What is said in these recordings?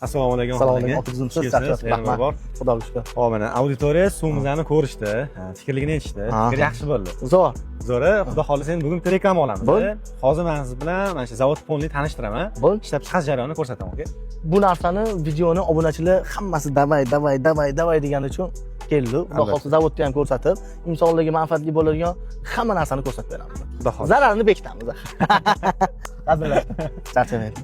Assalomu alaykum. Assalomu alaykum. Otingizsiz, charchasiz. Rahmat. Xudoga shukr. Hop, mana auditoriya suvimizni ko'rishdi, fikrligini aytishdi. Fikr yaxshi bo'ldi. Zo'r. Zo'ra, xudo xolisa endi bugun reklama olamiz. Bo'ldi. Hozir men siz bilan mana shu zavod polni tanishtiraman. Bo'ldi. Ishlab chiqarish jarayonini ko'rsataman, aka. Bu narsani videoni obunachilar hammasi davay degani uchun keldi. Xudo xolisa zavodni ham ko'rsatib, insonlarga manfaatli bo'ladigan hamma narsani ko'rsatib beramiz. Xudo xolisa. Zararini bekitamiz. Qadrlar. Charchamaydi.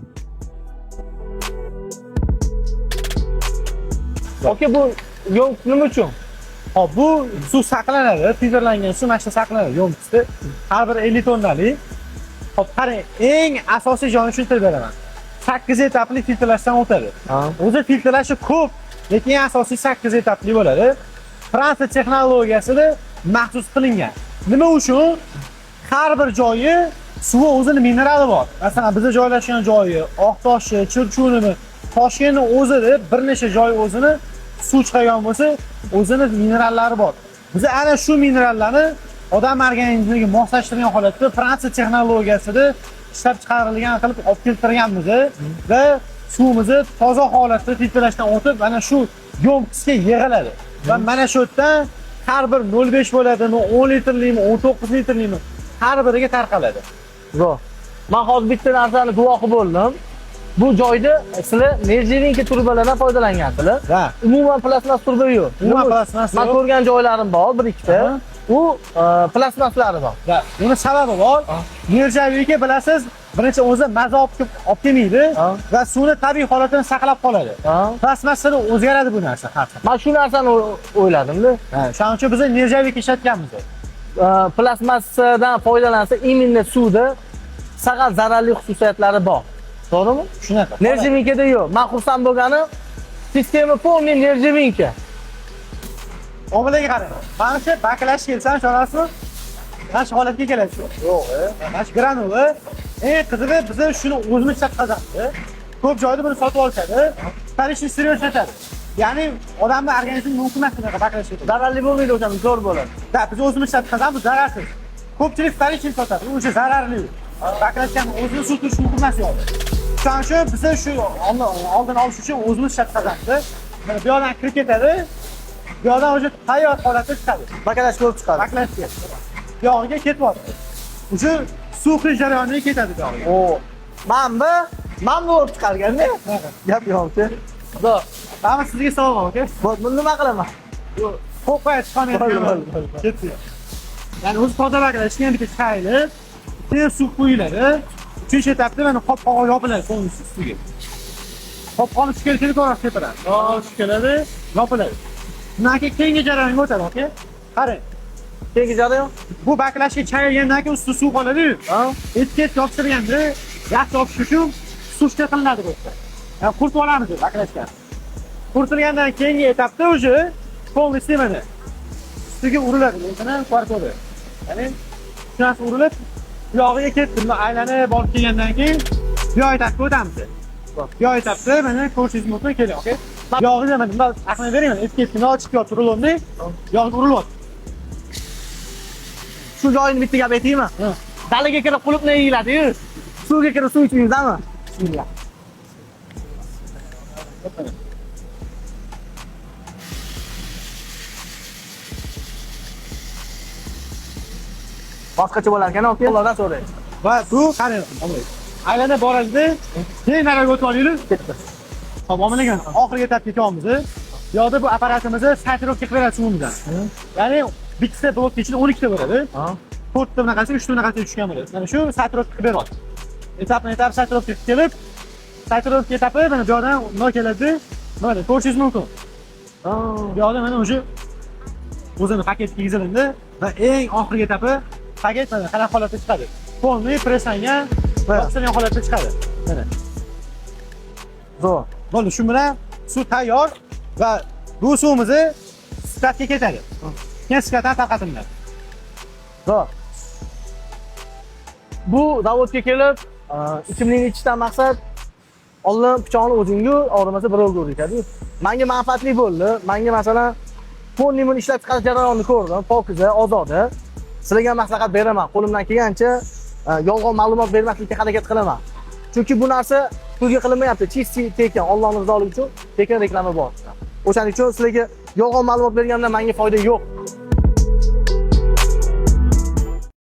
Oke, bu yo'q nima uchun? Hop, bu suv saqlanadi, filtrlangan suv mana shu saqlanadi yo'mkisda. Har bir 50 tonnalik. Hop, qarang, eng asosiy joyini tushuntirib beraman. 8 etapli filtrlashdan o'tadi. O'zi filtrlashi ko'p, lekin eng asosiy 8 etapli bo'ladi. Fransiya texnologiyasida maxsus qilingan. Nima uchun? Har bir joyi suvi o'zining minerali bor. Masalan, bizda joylashgan joyi, Oqtoshi, Chirchunimi, Toshkentning o'zida bir necha joy o'zini suv chiqargan bo'lsa, o'zini minerallari bor. Biz ana shu minerallarni odam organizmiga moslashtirgan holatda Fransiya texnologiyasida ishlab chiqarilgan qilib olib keltirganmiz va suvimizni toza holatda filtrlashdan o'tib, mana shu yo'mkisga yig'iladi. Va mana shu yerdan har bir 0.5 bo'ladimi, 10 litrlimi, 19 litrlimi har biriga tarqaladi. Zo'r. Men hozir bitta narsani guvohi bo'ldim. Bu joyda sizlar nerjivinka turbalardan foydalanyapsizlar. Umuman plastmas turba yo'q. Umuman plastmas yo'q. Men ko'rgan joylarim bor, bir ikkita. U plastmaslari bor. Buni sababi bor. Nerjavika bilasiz, birinchi o'zi maza olib kelmaydi va suvni tabiiy holatini saqlab qoladi. Plastmasda o'zgaradi bu narsa har safar. Men shu narsani o'yladim-da. Shuning uchun biz nerjavika ishlatganmiz. Plastmasdan foydalansa, imенно suvda faqat zararli xususiyatlari bor. To'g'rimi? Shunaqa. Nerjivinkada yo'q. Men xursand bo'lganim sistema полный nerjivinka. Omilga qarang. Mana shu baklash kelsa, ishonasizmi? Mana shu holatga keladi. Yo'q, mana shu granula. Eng qizig'i biz shuni o'zimiz ishlab chiqaramiz. Ko'p joyda buni sotib olishadi. Tarishni sirri ishlatadi. Ya'ni odamning organizmi mumkin emas bunaqa baklash. Zararli bo'lmaydi o'sha, zo'r bo'ladi. Da, biz o'zimiz ishlab chiqaramiz, bu zararsiz. Ko'pchilik tarishni sotadi. U o'sha zararli. Baklashgan o'zini suv turish mumkin emas yo'q. Shuning uchun biz shu oldin olish uchun o'zimiz ishlab chiqaramiz. Mana bu yoqdan kirib ketadi. Bu yoqdan o'sha tayyor holatda chiqadi. Baklash ko'rib chiqadi. Baklashga. Bu yog'iga ketyapti. O'sha suv kirish jarayoniga ketadi bu yog'iga. Men bu o'rib chiqarganda. Gap yo'q-ku. Zo'r. Mana sizga sovg'a, aka. Buni nima qilaman? Qo'q qo'yib chiqamayapman. Ketdi. Ya'ni o'zi toza baklashga ham bitta chayilib, keyin suv quyiladi. 3-etapda mana qopqog'i yopiladi so'ng ustiga. Qopqog'ni tushirib ko'rasiz tepadan. Tushiradi, yopiladi. Bundan keyin keyingi jarayonga o'tadi, aka. Qarang. Keyingi jarayon bu baklashga chayilgandan keyin ustida suv qoladi-yu. Etiket yopishtirganda yaxshi yopish uchun suv qilinadi bu yerda. Yani quritib olamiz baklashgan. Quritilgandan keyingi etapda o'sha polni sistemada ustiga uriladi. Mana kvartira. Ya'ni shunasi urilib, bu yog'iga ketdi. Aylanib olib kelgandan keyin bu etapga o'tamiz. Bu etapda mana ko'rishingiz mumkin keling, okey? Yog'iga mana aqlini bering, etiketni ochib yotib urildi. Yog'i urilyapti. Shu joyini bitta gap aytaymi? Dalaga kirib qulupni yeyiladi-yu. Suvga kirib suv ichmaymizmi? Bismillah. Boshqacha bo'lar ekan, aka. Ulardan so'rang. Va bu qarang, aylanib boradi, keyin nariga o'tib olinglar. Ketdi. Hop, ominaga oxirgi etapga ketyapmiz. Bu yoqda bu apparatimizni satirovka qilib beradi suvimizdan. Ya'ni bitta blokning ichida 12 ta bo'ladi. 4 ta bunaqasi, 3 ta bunaqasi tushgan bo'ladi. Mana shu satirovka qilib beradi. Etap satirovka kelib, satirovka etapi mana bu yoqdan nima keladi? Mana ko'rishingiz mumkin. Bu yoqda mana o'sha o'zini paketga yig'iladi va eng oxirgi etapi paket mana qanaqa holatda chiqadi. Polni presslangan va oqsilgan holatda chiqadi. Mana. Zo'r. Bo'ldi, shu bilan suv tayyor va bu suvimizni sklatga ketadi. Keyin sklatdan tarqatiladi. Zo'r. Bu zavodga kelib, ichimlikni ichishdan maqsad Alloh pichoqni o'zingga, og'rimasa birovga o'rgatadi. Menga manfaatli bo'ldi. Menga masalan polni ishlab chiqarish jarayonini ko'rdim, pokiza, ozoda. Sizlarga maslahat beraman. Qo'limdan kelgancha yolg'on ma'lumot bermaslikka harakat qilaman. Chunki bu narsa pulga qilinmayapti. Chisti tekin, Allohning rizoligi uchun tekin reklama bor. O'shaning uchun sizlarga yolg'on ma'lumot berganimdan menga foyda yo'q.